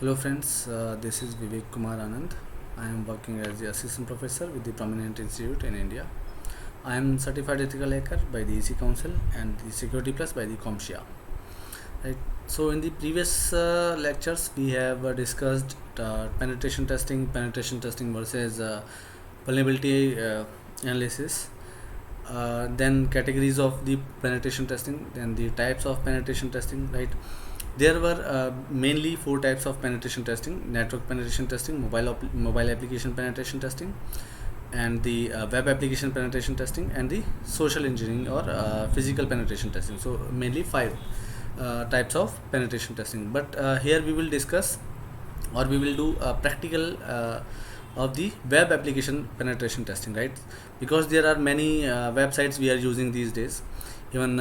Hello friends, this is Vivek Kumar Anand. I am working as the assistant professor with the Prominent Institute in India. I am certified ethical hacker by the EC Council and the Security Plus by the CompTIA. Right. So in the previous lectures, we have discussed penetration testing versus vulnerability analysis. Then categories of the penetration testing, then the types of penetration testing. Right. There were mainly four types of penetration testing: network penetration testing, mobile application penetration testing, and the web application penetration testing, and the social engineering or physical penetration testing. So mainly five types of penetration testing. But here we will discuss, or we will do a practical of the web application penetration testing, right? Because there are many websites we are using these days. Even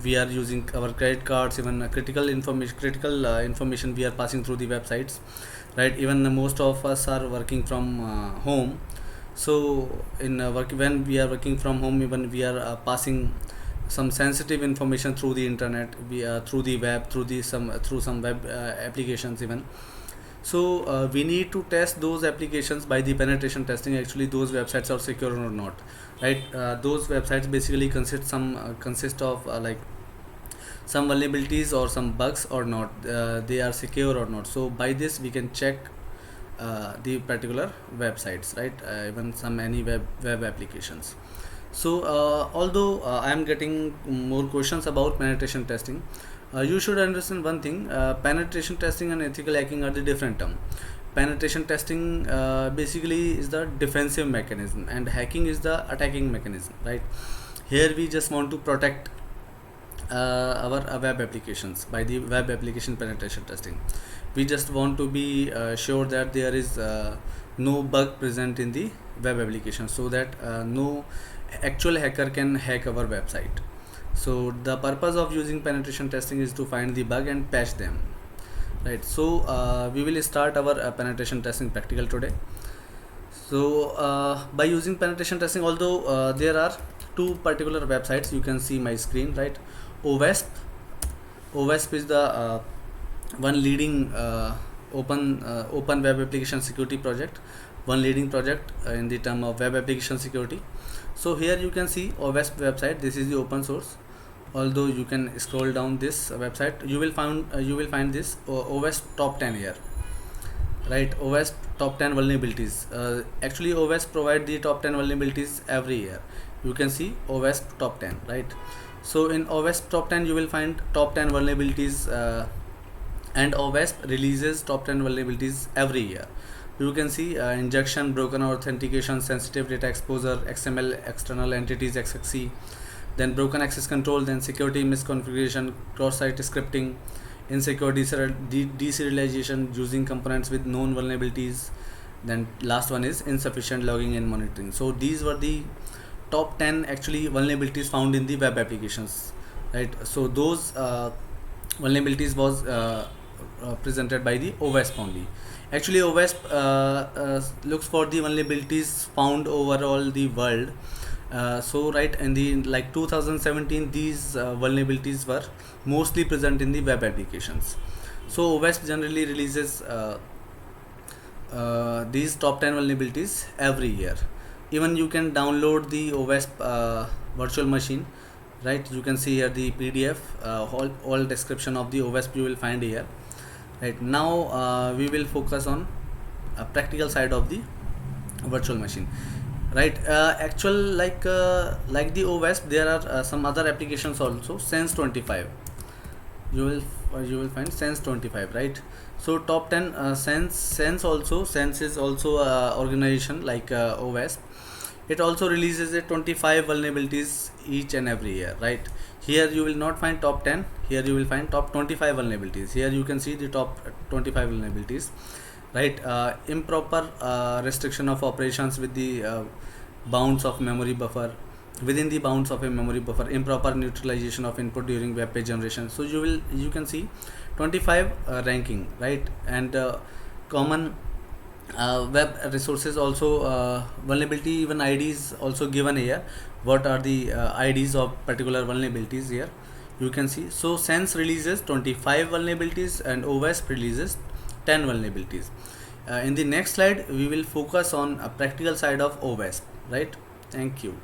we are using our credit cards, even critical information we are passing through the websites, right? Even most of us are working from home. So in when we are working from home, even we are passing some sensitive information through the internet, through the web, through some web applications even. So we need to test those applications by the penetration testing. Actually, those websites are secure or not, right? Those websites basically consist of like some vulnerabilities or some bugs or not. They are secure or not. So by this we can check the particular websites, right? Even some any web applications. So although I am getting more questions about penetration testing, you should understand one thing: penetration testing and ethical hacking are the different term. Penetration testing basically is the defensive mechanism, and hacking is the attacking mechanism, right? Here we just want to protect our web applications by the web application penetration testing. We just want to be sure that there is no bug present in the web application, so that no actual hacker can hack our website. So the purpose of using penetration testing is to find the bug and patch them, right? So we will start our penetration testing practical today. So by using penetration testing, although there are two particular websites, you can see my screen, right? OWASP. OWASP is the one leading open web application security project, one leading project in the term of web application security. So here you can see OWASP website. This is the open source. Although you can scroll down this website, you will find this OWASP top 10 here, right? OWASP top 10 vulnerabilities. Actually, OWASP provide the top 10 vulnerabilities every year. You can see OWASP top 10, right? So in OWASP top 10 you will find top 10 vulnerabilities, and OWASP releases top 10 vulnerabilities every year. You can see injection, broken authentication, sensitive data exposure, XML, external entities, XXC, then broken access control, then security misconfiguration, cross-site scripting, insecure deserialization using components with known vulnerabilities. Then last one is insufficient logging and monitoring. So these were the top 10 actually vulnerabilities found in the web applications, right? So those vulnerabilities was presented by the OWASP only. Actually, OWASP looks for the vulnerabilities found overall the world. So right in the like 2017, these vulnerabilities were mostly present in the web applications. So OWASP generally releases these top 10 vulnerabilities every year. Even you can download the OWASP virtual machine, right? You can see here the PDF, all description of the OWASP you will find here. Right now we will focus on a practical side of the virtual machine, right? Actual like the OWASP, there are some other applications also. Sense 25, you will find Sense 25, right? So top 10 Sense is also a organization like OWASP. It also releases a 25 vulnerabilities each and every year, right? Here you will not find top 10, here you will find top 25 vulnerabilities. Here you can see the top 25 vulnerabilities, right? Improper restriction of operations with the bounds of memory buffer, within the bounds of a memory buffer, improper neutralization of input during web page generation. So you can see 25 ranking, right? And common web resources also, vulnerability even IDs also given here. What are the IDs of particular vulnerabilities here? You can see. So Sense releases 25 vulnerabilities and OWASP releases 10 vulnerabilities. In the next slide we will focus on a practical side of OWASP, right? Thank you.